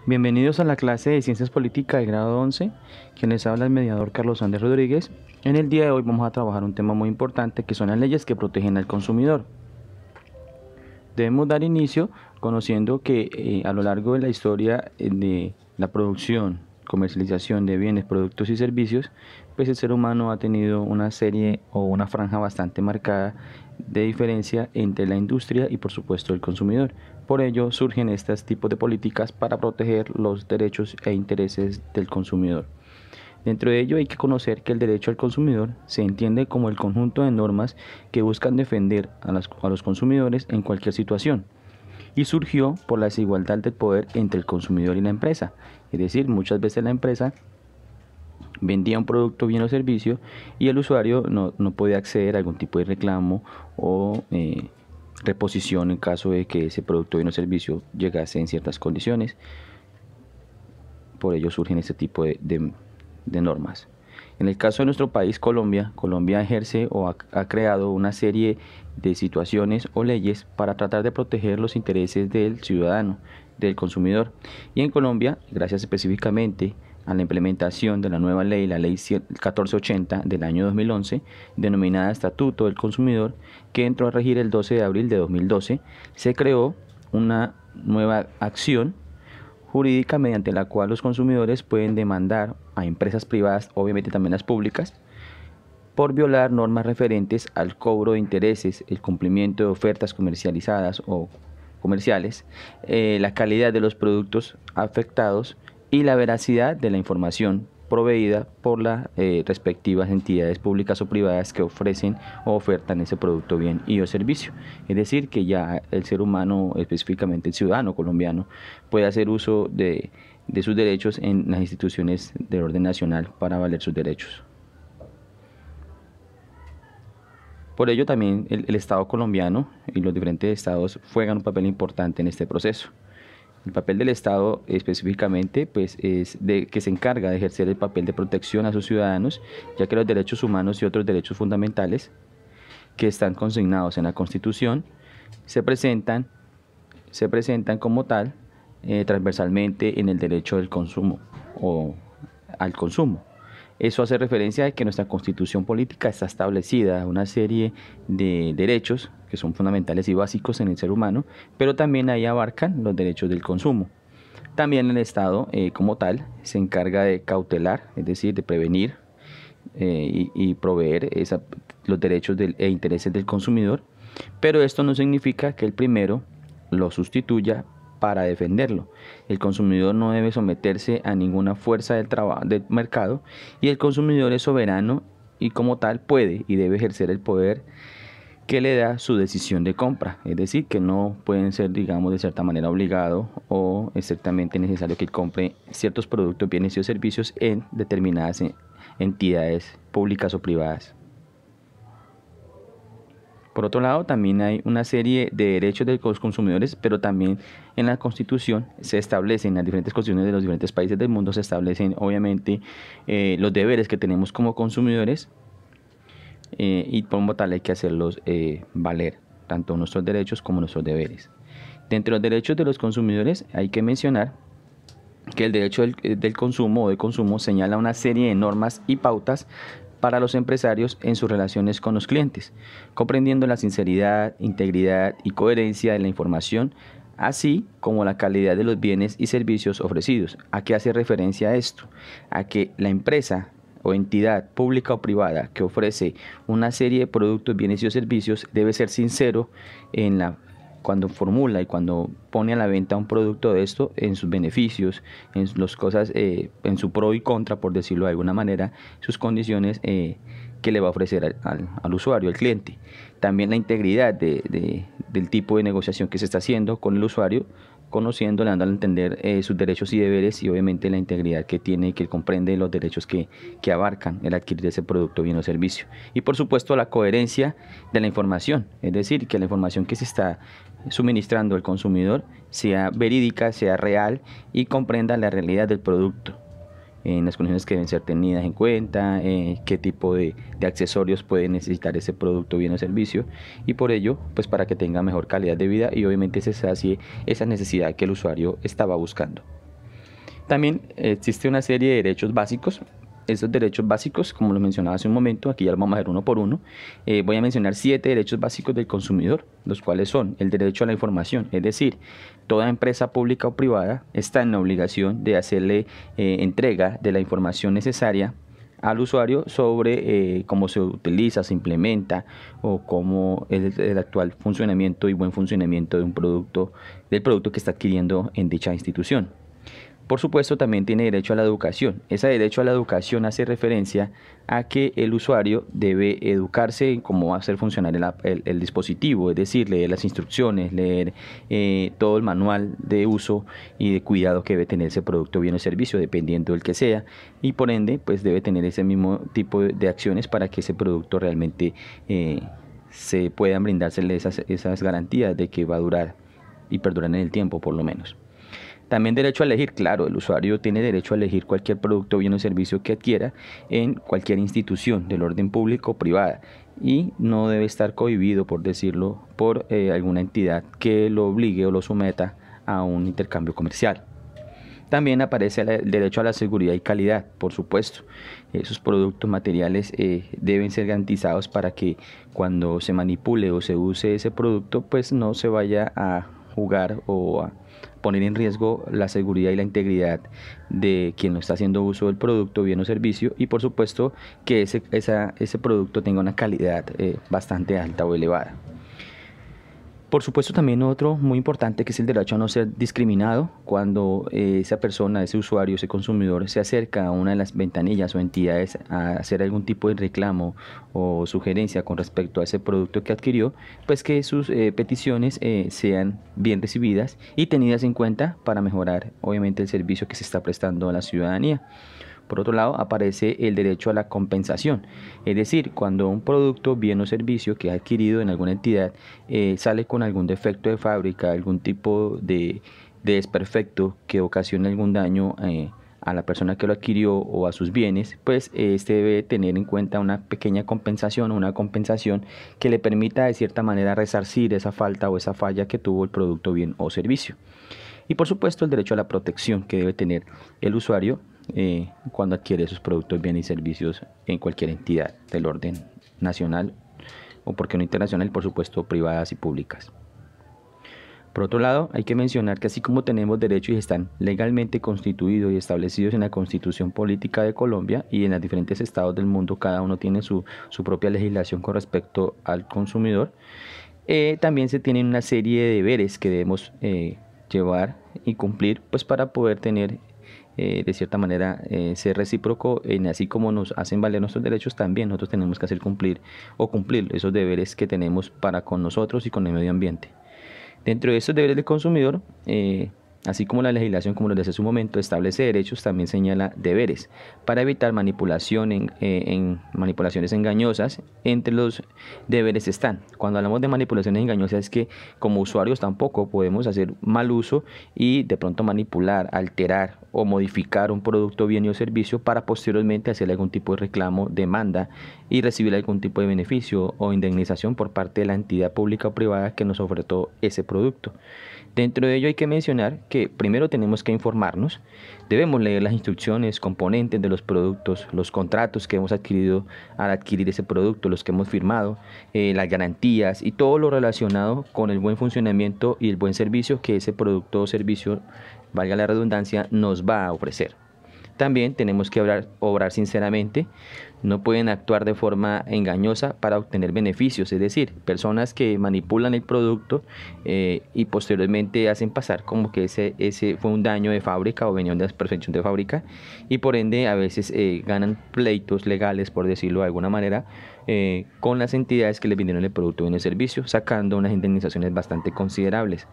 Bienvenidos a la clase de Ciencias Políticas de grado 11, quien les habla el mediador Carlos Andrés Rodríguez. En el día de hoy vamos a trabajar un tema muy importante que son las leyes que protegen al consumidor. Debemos dar inicio conociendo que a lo largo de la historia de la producción, comercialización de bienes, productos y servicios, pues el ser humano ha tenido una serie o una franja bastante marcada de diferencia entre la industria y por supuesto el consumidor. Por ello surgen estos tipos de políticas para proteger los derechos e intereses del consumidor. Dentro de ello hay que conocer que el derecho al consumidor se entiende como el conjunto de normas que buscan defender a los consumidores en cualquier situación y surgió por la desigualdad del poder entre el consumidor y la empresa. Es decir, muchas veces la empresa vendía un producto, bien o servicio y el usuario no podía acceder a algún tipo de reclamo o reposición en caso de que ese producto, bien o servicio llegase en ciertas condiciones. Por ello surgen este tipo de normas. En el caso de nuestro país, Colombia ejerce o ha creado una serie de situaciones o leyes para tratar de proteger los intereses del ciudadano, del consumidor. Y en Colombia, gracias específicamente a la implementación de la nueva ley, la ley 1480 del año 2011, denominada Estatuto del Consumidor, que entró a regir el 12 de abril de 2012, se creó una nueva acción jurídica mediante la cual los consumidores pueden demandar a empresas privadas, obviamente también las públicas, por violar normas referentes al cobro de intereses, el cumplimiento de ofertas comercializadas o comerciales, la calidad de los productos afectados y la veracidad de la información proveída por las respectivas entidades públicas o privadas que ofrecen o ofertan ese producto, bien y o servicio. Es decir, que ya el ser humano, específicamente el ciudadano colombiano, puede hacer uso de sus derechos en las instituciones de orden nacional para valer sus derechos. Por ello también el Estado colombiano y los diferentes estados juegan un papel importante en este proceso. El papel del Estado específicamente pues, es que se encarga de ejercer el papel de protección a sus ciudadanos, ya que los derechos humanos y otros derechos fundamentales que están consignados en la Constitución se presentan como tal transversalmente en el derecho del consumo o al consumo. Eso hace referencia a que nuestra Constitución política está establecida una serie de derechos que son fundamentales y básicos en el ser humano, pero también ahí abarcan los derechos del consumo. También el Estado como tal se encarga de cautelar, es decir, de prevenir y proveer los derechos e intereses del consumidor, pero esto no significa que el primero lo sustituya para defenderlo. El consumidor no debe someterse a ninguna fuerza del mercado y el consumidor es soberano y como tal puede y debe ejercer el poder que le da su decisión de compra. Es decir, que no pueden ser, digamos, de cierta manera obligado o estrictamente necesario que compre ciertos productos, bienes y servicios en determinadas entidades públicas o privadas. Por otro lado, también hay una serie de derechos de los consumidores, pero también en la Constitución se establecen, en las diferentes constituciones de los diferentes países del mundo se establecen obviamente los deberes que tenemos como consumidores y como tal hay que hacerlos valer, tanto nuestros derechos como nuestros deberes. Dentro de los derechos de los consumidores hay que mencionar que el derecho del consumo o de consumo señala una serie de normas y pautas para los empresarios en sus relaciones con los clientes, comprendiendo la sinceridad, integridad y coherencia de la información, así como la calidad de los bienes y servicios ofrecidos. ¿A qué hace referencia esto? A que la empresa o entidad pública o privada que ofrece una serie de productos, bienes y servicios debe ser sincero cuando formula y cuando pone a la venta un producto de esto, en sus beneficios, en las cosas, en su pro y contra, por decirlo de alguna manera, sus condiciones que le va a ofrecer al usuario, al cliente. También la integridad del tipo de negociación que se está haciendo con el usuario, conociéndole, dando a entender sus derechos y deberes y obviamente la integridad que tiene, que comprende los derechos que abarcan el adquirir ese producto, bien o servicio. Y por supuesto la coherencia de la información, es decir, que la información que se está suministrando al consumidor sea verídica, sea real y comprenda la realidad del producto, en las condiciones que deben ser tenidas en cuenta, qué tipo de accesorios puede necesitar ese producto, bien o servicio, y por ello, pues para que tenga mejor calidad de vida y obviamente se sacie esa necesidad que el usuario estaba buscando. También existe una serie de derechos básicos. Estos derechos básicos, como lo mencionaba hace un momento, aquí ya los vamos a ver uno por uno. Voy a mencionar 7 derechos básicos del consumidor, los cuales son el derecho a la información, es decir, toda empresa pública o privada está en la obligación de hacerle entrega de la información necesaria al usuario sobre cómo se utiliza, se implementa o cómo es el actual funcionamiento y buen funcionamiento de un producto, del producto que está adquiriendo en dicha institución. Por supuesto, también tiene derecho a la educación. Ese derecho a la educación hace referencia a que el usuario debe educarse en cómo va a hacer funcionar el dispositivo, es decir, leer las instrucciones, leer todo el manual de uso y de cuidado que debe tener ese producto, bien o servicio, dependiendo del que sea, y por ende, pues debe tener ese mismo tipo de acciones para que ese producto realmente se puedan brindársele esas garantías de que va a durar y perdurar en el tiempo, por lo menos. También derecho a elegir, claro, el usuario tiene derecho a elegir cualquier producto, bien o servicio que adquiera en cualquier institución del orden público o privada y no debe estar cohibido, por decirlo, por alguna entidad que lo obligue o lo someta a un intercambio comercial. También aparece el derecho a la seguridad y calidad, por supuesto. Esos productos materiales deben ser garantizados para que cuando se manipule o se use ese producto, pues no se vaya a jugar o a poner en riesgo la seguridad y la integridad de quien lo está haciendo uso del producto, bien o servicio, y por supuesto que ese producto tenga una calidad bastante alta o elevada. Por supuesto, también otro muy importante, que es el derecho a no ser discriminado cuando esa persona, ese usuario, ese consumidor se acerca a una de las ventanillas o entidades a hacer algún tipo de reclamo o sugerencia con respecto a ese producto que adquirió, pues que sus peticiones sean bien recibidas y tenidas en cuenta para mejorar obviamente el servicio que se está prestando a la ciudadanía. Por otro lado, aparece el derecho a la compensación, es decir, cuando un producto, bien o servicio que ha adquirido en alguna entidad sale con algún defecto de fábrica, algún tipo de desperfecto que ocasione algún daño a la persona que lo adquirió o a sus bienes, pues este debe tener en cuenta una pequeña compensación o una compensación que le permita de cierta manera resarcir esa falta o esa falla que tuvo el producto, bien o servicio. Y por supuesto el derecho a la protección que debe tener el usuario cuando adquiere esos productos, bienes y servicios en cualquier entidad del orden nacional o, por qué no internacional, por supuesto, privadas y públicas. Por otro lado, hay que mencionar que así como tenemos derechos y están legalmente constituidos y establecidos en la Constitución Política de Colombia y en los diferentes estados del mundo, cada uno tiene su propia legislación con respecto al consumidor, también se tienen una serie de deberes que debemos llevar y cumplir, pues para poder tener de cierta manera ser recíproco en así como nos hacen valer nuestros derechos, también nosotros tenemos que hacer cumplir esos deberes que tenemos para con nosotros y con el medio ambiente. Dentro de estos deberes del consumidor, así como la legislación, como lo decía hace un momento, establece derechos, también señala deberes para evitar manipulación en manipulaciones engañosas. Entre los deberes están, cuando hablamos de manipulaciones engañosas, es que como usuarios tampoco podemos hacer mal uso y de pronto manipular, alterar o modificar un producto, bien o servicio para posteriormente hacer algún tipo de reclamo, demanda y recibir algún tipo de beneficio o indemnización por parte de la entidad pública o privada que nos ofertó ese producto. Dentro de ello hay que mencionar que primero tenemos que informarnos, debemos leer las instrucciones, componentes de los productos, los contratos que hemos adquirido al adquirir ese producto, los que hemos firmado, las garantías y todo lo relacionado con el buen funcionamiento y el buen servicio que ese producto o servicio, valga la redundancia, nos va a ofrecer. También tenemos que obrar sinceramente, no pueden actuar de forma engañosa para obtener beneficios, es decir, personas que manipulan el producto y posteriormente hacen pasar como que ese fue un daño de fábrica o venía de desperfección de fábrica y por ende a veces ganan pleitos legales, por decirlo de alguna manera, con las entidades que les vendieron el producto o el servicio, sacando unas indemnizaciones bastante considerables.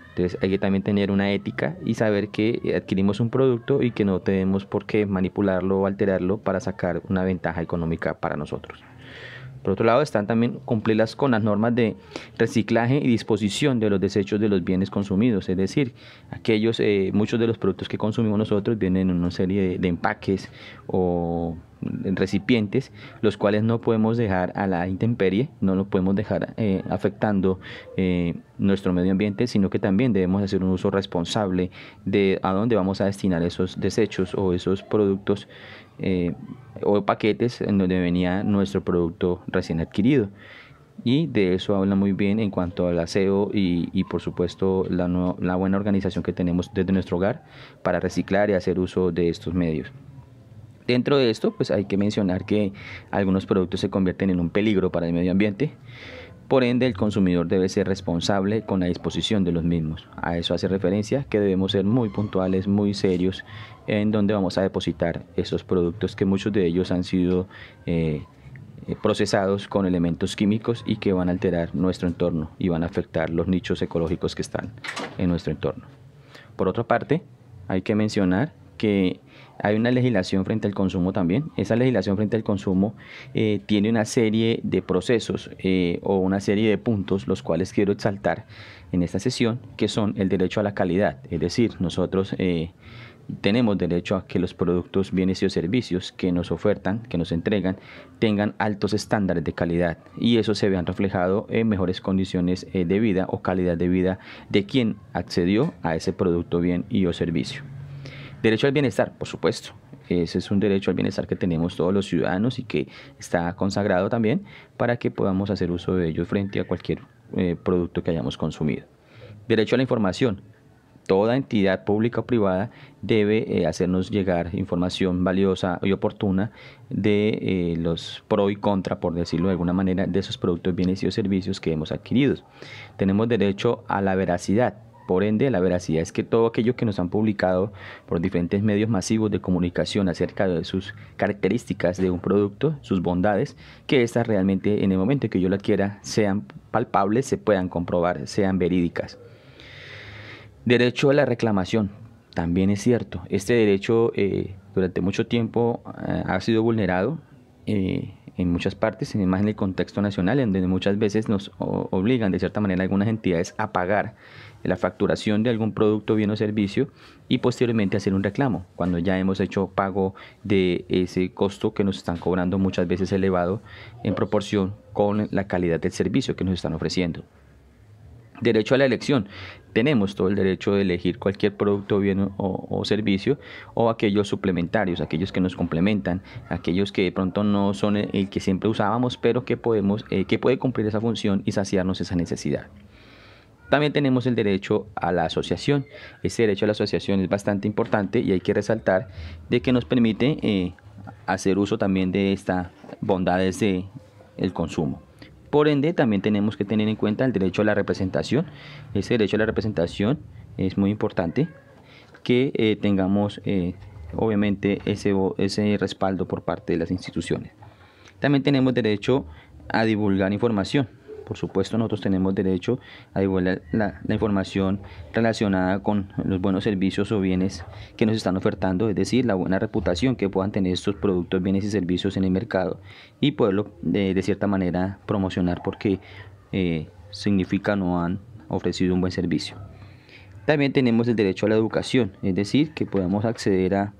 Entonces hay que también tener una ética y saber que adquirimos un producto y que no tenemos por qué manipularlo o alterarlo para sacar una ventaja económica para nosotros. Por otro lado, están también cumplirlas con las normas de reciclaje y disposición de los desechos de los bienes consumidos, es decir, muchos de los productos que consumimos nosotros vienen en una serie de empaques o recipientes, los cuales no podemos dejar a la intemperie, no lo podemos dejar afectando nuestro medio ambiente, sino que también debemos hacer un uso responsable de a dónde vamos a destinar esos desechos o esos productos o paquetes en donde venía nuestro producto recién adquirido. Y de eso habla muy bien en cuanto al aseo y por supuesto la buena organización que tenemos desde nuestro hogar para reciclar y hacer uso de estos medios. Dentro de esto, pues hay que mencionar que algunos productos se convierten en un peligro para el medio ambiente. Por ende, el consumidor debe ser responsable con la disposición de los mismos. A eso hace referencia que debemos ser muy puntuales, muy serios en donde vamos a depositar esos productos, que muchos de ellos han sido procesados con elementos químicos y que van a alterar nuestro entorno y van a afectar los nichos ecológicos que están en nuestro entorno. Por otra parte, hay que mencionar que hay una legislación frente al consumo también. Esa legislación frente al consumo tiene una serie de procesos o una serie de puntos, los cuales quiero exaltar en esta sesión, que son el derecho a la calidad. Es decir, nosotros tenemos derecho a que los productos, bienes y servicios que nos ofertan, que nos entregan, tengan altos estándares de calidad y eso se vean reflejado en mejores condiciones de vida o calidad de vida de quien accedió a ese producto, bien y o servicio. Derecho al bienestar, por supuesto. Ese es un derecho al bienestar que tenemos todos los ciudadanos y que está consagrado también para que podamos hacer uso de ellos frente a cualquier producto que hayamos consumido. Derecho a la información. Toda entidad pública o privada debe hacernos llegar información valiosa y oportuna de los pro y contra, por decirlo de alguna manera, de esos productos, bienes y servicios que hemos adquirido. Tenemos derecho a la veracidad. Por ende, la veracidad es que todo aquello que nos han publicado por diferentes medios masivos de comunicación acerca de sus características de un producto, sus bondades, que éstas realmente en el momento que yo lo adquiera sean palpables, se puedan comprobar, sean verídicas. Derecho a la reclamación. También es cierto, este derecho durante mucho tiempo ha sido vulnerado en muchas partes, más en el contexto nacional, en donde muchas veces nos obligan de cierta manera algunas entidades a pagar la facturación de algún producto, bien o servicio y posteriormente hacer un reclamo cuando ya hemos hecho pago de ese costo que nos están cobrando, muchas veces elevado en proporción con la calidad del servicio que nos están ofreciendo. Derecho a la elección. Tenemos todo el derecho de elegir cualquier producto, bien o servicio, o aquellos suplementarios, aquellos que nos complementan, aquellos que de pronto no son el que siempre usábamos, pero que puede cumplir esa función y saciarnos esa necesidad. También tenemos el derecho a la asociación. Ese derecho a la asociación es bastante importante y hay que resaltar de que nos permite hacer uso también de estas bondades del consumo. Por ende, también tenemos que tener en cuenta el derecho a la representación. Ese derecho a la representación es muy importante que tengamos obviamente ese respaldo por parte de las instituciones. También tenemos derecho a divulgar información. Por supuesto, nosotros tenemos derecho a divulgar la información relacionada con los buenos servicios o bienes que nos están ofertando, es decir, la buena reputación que puedan tener estos productos, bienes y servicios en el mercado y poderlo de cierta manera promocionar porque significan o han ofrecido un buen servicio. También tenemos el derecho a la educación, es decir, que podamos acceder a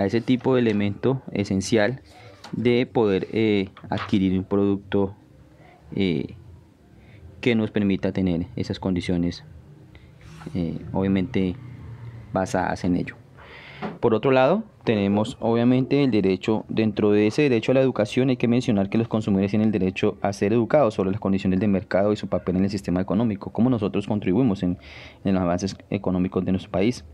ese tipo de elemento esencial de poder adquirir un producto que nos permita tener esas condiciones obviamente basadas en ello. Por otro lado, tenemos obviamente el derecho, dentro de ese derecho a la educación hay que mencionar que los consumidores tienen el derecho a ser educados sobre las condiciones del mercado y su papel en el sistema económico, cómo nosotros contribuimos en los avances económicos de nuestro país.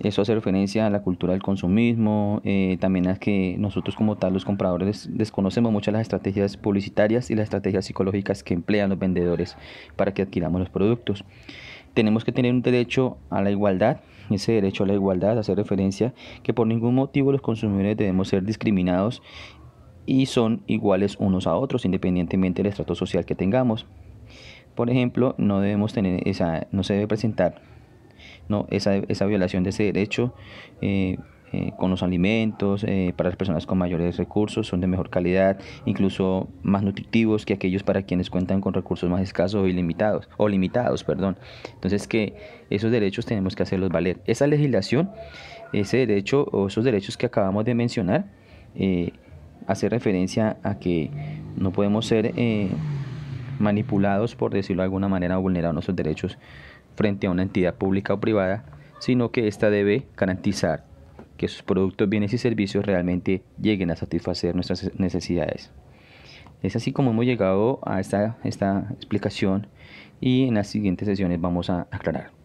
Eso hace referencia a la cultura del consumismo, también a que nosotros como tal los compradores desconocemos mucho las estrategias publicitarias y las estrategias psicológicas que emplean los vendedores para que adquiramos los productos. Tenemos que tener un derecho a la igualdad. Ese derecho a la igualdad hace referencia que por ningún motivo los consumidores debemos ser discriminados y son iguales unos a otros independientemente del estrato social que tengamos. Por ejemplo, no se debe presentar esa violación de ese derecho con los alimentos para las personas con mayores recursos, son de mejor calidad, incluso más nutritivos que aquellos para quienes cuentan con recursos más escasos o ilimitados, o limitados, perdón. Entonces que esos derechos tenemos que hacerlos valer. Esa legislación, ese derecho o esos derechos que acabamos de mencionar, hace referencia a que no podemos ser manipulados, por decirlo de alguna manera, o vulnerar nuestros derechos frente a una entidad pública o privada, sino que ésta debe garantizar que sus productos, bienes y servicios realmente lleguen a satisfacer nuestras necesidades. Es así como hemos llegado a esta explicación, y en las siguientes sesiones vamos a aclarar.